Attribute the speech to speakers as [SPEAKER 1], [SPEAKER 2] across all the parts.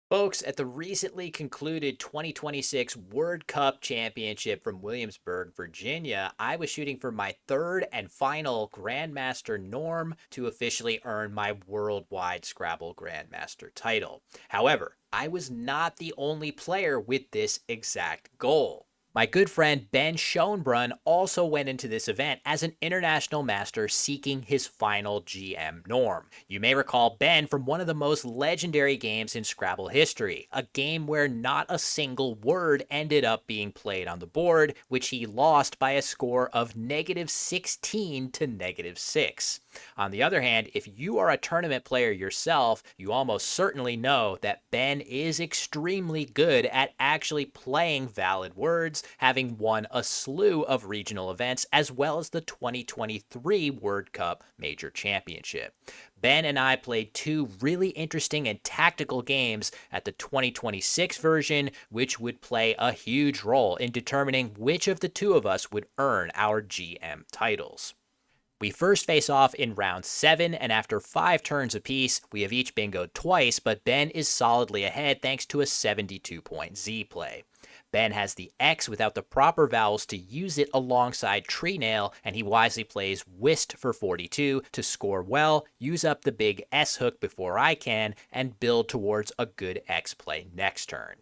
[SPEAKER 1] Folks, at the recently concluded 2026 World Cup Championship from Williamsburg, Virginia, I was shooting for my third and final Grandmaster norm to officially earn my worldwide Scrabble Grandmaster title. However, I was not the only player with this exact goal. My good friend Ben Schoenbrun also went into this event as an international master seeking his final GM norm. You may recall Ben from one of the most legendary games in Scrabble history, a game where not a single word ended up being played on the board, which he lost by a score of -16 to -6. On the other hand, if you are a tournament player yourself, you almost certainly know that Ben is extremely good at actually playing valid words, having won a slew of regional events as well as the 2023 World Cup Major Championship. Ben and I played two really interesting and tactical games at the 2026 version, which would play a huge role in determining which of the two of us would earn our GM titles. We first face off in round 7, and after 5 turns apiece, we have each bingoed twice, but Ben is solidly ahead thanks to a 72-point Z play. Ben has the X without the proper vowels to use it alongside tree nail, and he wisely plays whist for 42 to score well, use up the big S hook before I can, and build towards a good X play next turn.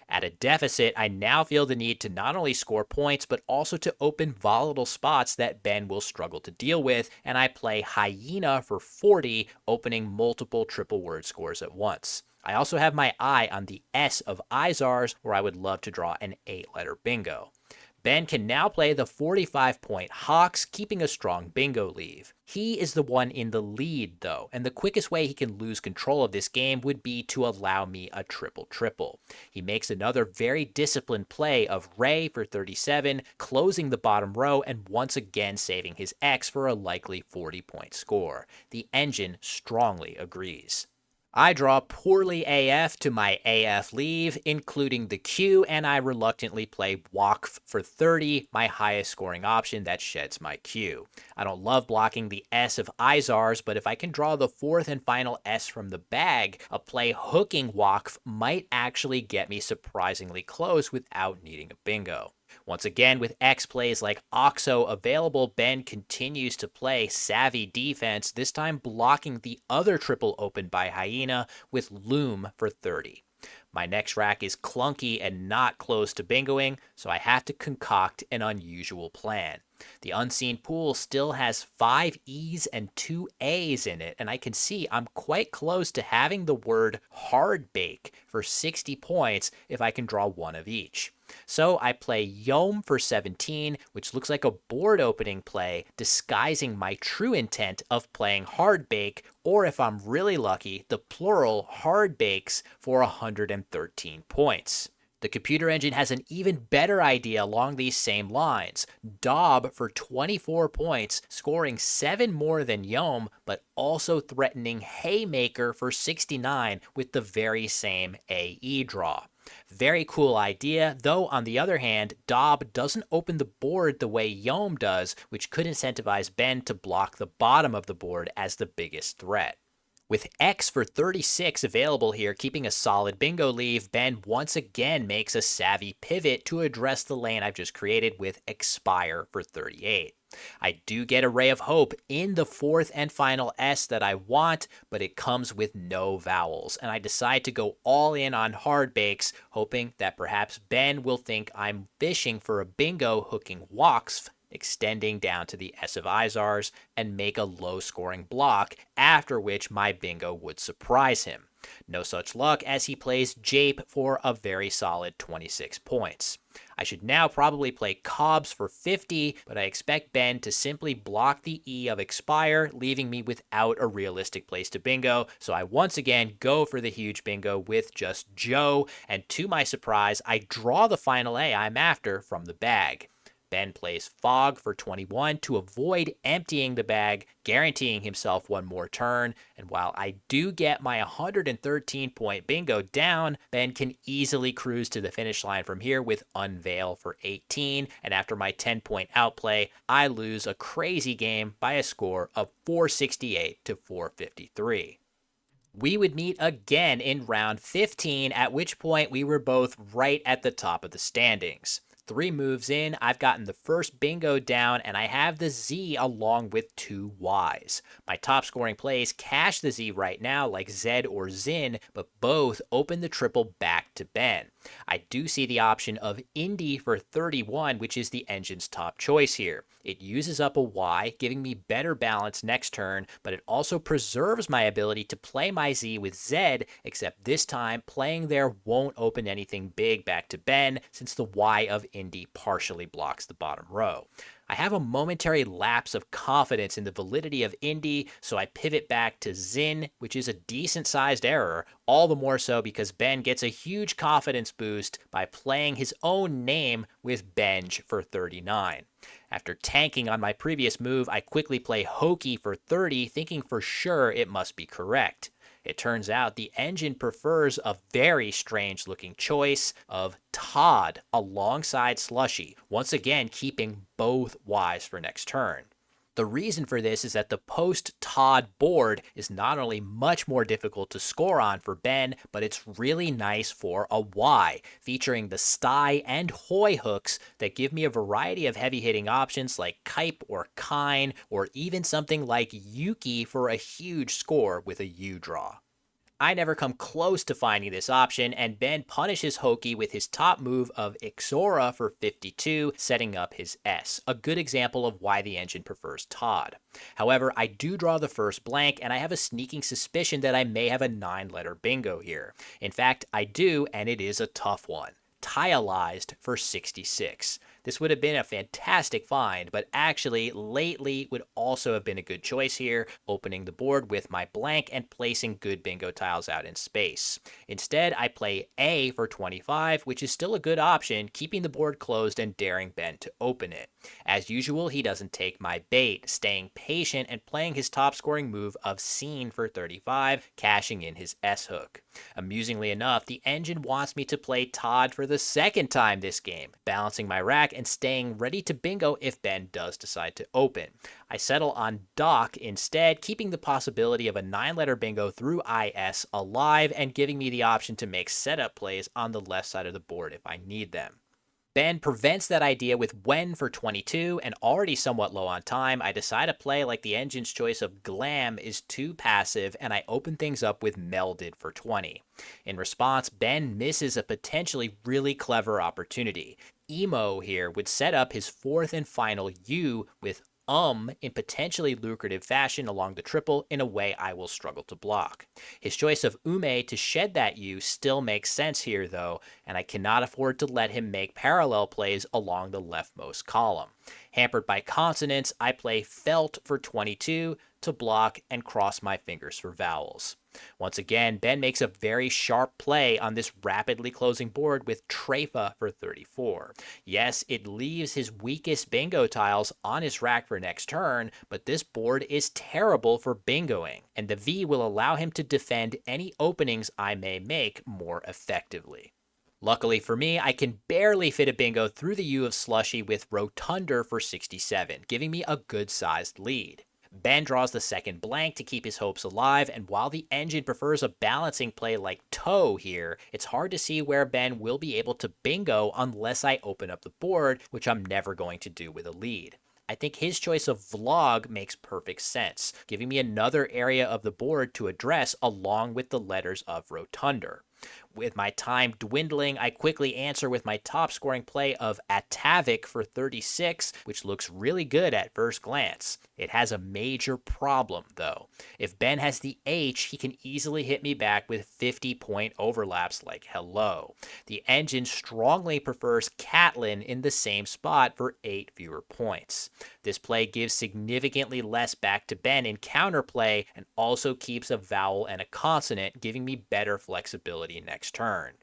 [SPEAKER 1] At a deficit, I now feel the need to not only score points, but also to open volatile spots that Ben will struggle to deal with, and I play hyena for 40, opening multiple triple word scores at once. I also have my eye on the S of Izars, where I would love to draw an 8-letter bingo. Ben can now play the 45-point Hawks, keeping a strong bingo lead. He is the one in the lead, though, and the quickest way he can lose control of this game would be to allow me a triple-triple. He makes another very disciplined play of Ray for 37, closing the bottom row and once again saving his X for a likely 40-point score. The engine strongly agrees. I draw poorly AF to my AF leave, including the Q, and I reluctantly play Waqf for 30, my highest scoring option that sheds my Q. I don't love blocking the S of Izars, but if I can draw the fourth and final S from the bag, a play hooking Waqf might actually get me surprisingly close without needing a bingo. Once again, with X plays like Oxo available, Ben continues to play savvy defense, this time blocking the other triple opened by Hyena with Loom for 30. My next rack is clunky and not close to bingoing, so I have to concoct an unusual plan. The unseen pool still has 5 E's and 2 A's in it, and I can see I'm quite close to having the word hard bake for 60 points if I can draw one of each. So I play Yom for 17, which looks like a board opening play, disguising my true intent of playing hard bake, or if I'm really lucky, the plural hard bakes for 113 points. The computer engine has an even better idea along these same lines. Daub for 24 points, scoring 7 more than Yom, but also threatening Haymaker for 69 with the very same AE draw. Very cool idea, though on the other hand, Daub doesn't open the board the way Yom does, which could incentivize Ben to block the bottom of the board as the biggest threat. With X for 36 available here, keeping a solid bingo lead, Ben once again makes a savvy pivot to address the lane I've just created with Expire for 38. I do get a ray of hope in the fourth and final S that I want, but it comes with no vowels, and I decide to go all in on hard bakes, hoping that perhaps Ben will think I'm fishing for a bingo hooking Waqf, extending down to the S of Izars, and make a low-scoring block, after which my bingo would surprise him. No such luck as he plays Jape for a very solid 26 points. I should now probably play Cobbs for 50, but I expect Ben to simply block the E of Expire, leaving me without a realistic place to bingo, so I once again go for the huge bingo with just Joe, and to my surprise, I draw the final A I'm after from the bag. Ben plays Fog for 21 to avoid emptying the bag, guaranteeing himself one more turn. And while I do get my 113-point bingo down, Ben can easily cruise to the finish line from here with Unveil for 18. And after my 10-point outplay, I lose a crazy game by a score of 468 to 453. We would meet again in round 15, at which point we were both right at the top of the standings. 3 moves in, I've gotten the first bingo down, and I have the Z along with 2 Ys. My top scoring plays cash the Z right now, like Zed or Zin, but both open the triple back to Ben. I do see the option of Indy for 31, which is the engine's top choice here. It uses up a Y, giving me better balance next turn, but it also preserves my ability to play my Z with Zed, except this time playing there won't open anything big back to Ben, since the Y of Indy partially blocks the bottom row. I have a momentary lapse of confidence in the validity of Indy, so I pivot back to Zin, which is a decent sized error, all the more so because Ben gets a huge confidence boost by playing his own name with Benj for 39. After tanking on my previous move, I quickly play Hokey for 30, thinking for sure it must be correct. It turns out the engine prefers a very strange looking choice of Todd alongside Slushy, once again keeping both Ys for next turn. The reason for this is that the post-Todd board is not only much more difficult to score on for Ben, but it's really nice for a Y, featuring the Sty and Hoy hooks that give me a variety of heavy-hitting options like Kipe or Kine, or even something like Yuki for a huge score with a U draw. I never come close to finding this option, and Ben punishes Hokey with his top move of Ixora for 52, setting up his S, a good example of why the engine prefers Todd. However, I do draw the first blank, and I have a sneaking suspicion that I may have a 9-letter bingo here. In fact, I do, and it is a tough one. Tialized for 66. This would have been a fantastic find, but actually lately would also have been a good choice here, opening the board with my blank and placing good bingo tiles out in space. Instead, I play A for 25, which is still a good option, keeping the board closed and daring Ben to open it. As usual, he doesn't take my bait, staying patient and playing his top scoring move of Scene for 35, cashing in his S hook. Amusingly enough, the engine wants me to play Todd for the second time this game, balancing my rack and staying ready to bingo if Ben does decide to open. I settle on Doc instead, keeping the possibility of a 9-letter bingo through IS alive and giving me the option to make setup plays on the left side of the board if I need them. Ben prevents that idea with Wen for 22, and already somewhat low on time, I decide to play like the engine's choice of Glam is too passive, and I open things up with Melded for 20. In response, Ben misses a potentially really clever opportunity. Emo here would set up his fourth and final U with in potentially lucrative fashion along the triple in a way I will struggle to block. His choice of Ume to shed that U still makes sense here though, and I cannot afford to let him make parallel plays along the leftmost column. Hampered by consonants, I play Felt for 22 to block and cross my fingers for vowels. Once again, Ben makes a very sharp play on this rapidly closing board with Trefa for 34. Yes, it leaves his weakest bingo tiles on his rack for next turn, but this board is terrible for bingoing, and the V will allow him to defend any openings I may make more effectively. Luckily for me, I can barely fit a bingo through the U of Slushy with Rotunder for 67, giving me a good-sized lead. Ben draws the second blank to keep his hopes alive, and while the engine prefers a balancing play like Toe here, it's hard to see where Ben will be able to bingo unless I open up the board, which I'm never going to do with a lead. I think his choice of Vlog makes perfect sense, giving me another area of the board to address along with the letters of Rotunder. With my time dwindling, I quickly answer with my top scoring play of Atavik for 36, which looks really good at first glance. It has a major problem, though. If Ben has the H, he can easily hit me back with 50-point overlaps like hello. The engine strongly prefers Catlin in the same spot for 8 fewer points. This play gives significantly less back to Ben in counterplay and also keeps a vowel and a consonant, giving me better flexibility next turn.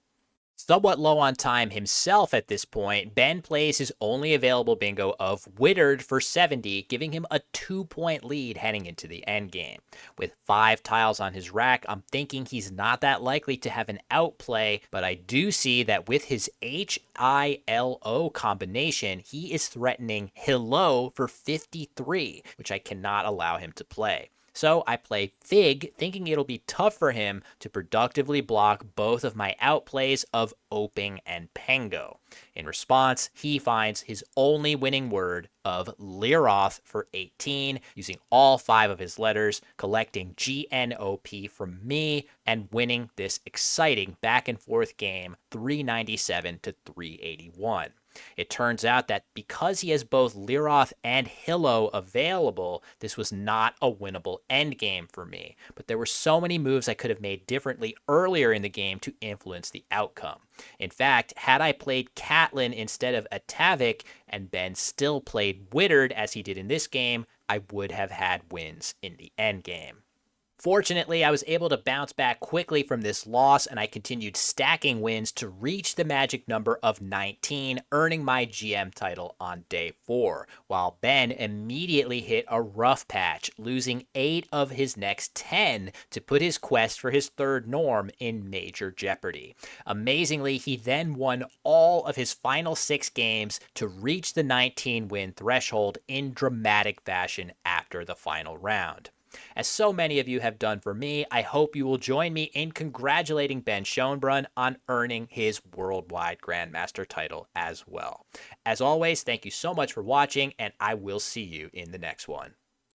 [SPEAKER 1] Somewhat low on time himself at this point, Ben plays his only available bingo of Wittered for 70, giving him a 2-point lead heading into the endgame. With 5 tiles on his rack, I'm thinking he's not that likely to have an outplay, but I do see that with his H-I-L-O combination, he is threatening Hello for 53, which I cannot allow him to play. So I play Fig, thinking it'll be tough for him to productively block both of my outplays of Oping and Pengo. In response, he finds his only winning word of Liroth for 18, using all 5 of his letters, collecting GNOP from me, and winning this exciting back and forth game 397 to 381. It turns out that because he has both Liroth and Hillo available, this was not a winnable endgame for me. But there were so many moves I could have made differently earlier in the game to influence the outcome. In fact, had I played Catelyn instead of Atavik and Ben still played Withered as he did in this game, I would have had wins in the endgame. Fortunately, I was able to bounce back quickly from this loss, and I continued stacking wins to reach the magic number of 19, earning my GM title on day 4, while Ben immediately hit a rough patch, losing 8 of his next 10 to put his quest for his 3rd norm in major jeopardy. Amazingly, he then won all of his final 6 games to reach the 19-win threshold in dramatic fashion after the final round. As so many of you have done for me, I hope you will join me in congratulating Ben Schoenbrun on earning his worldwide Grandmaster title as well. As always, thank you so much for watching, and I will see you in the next one.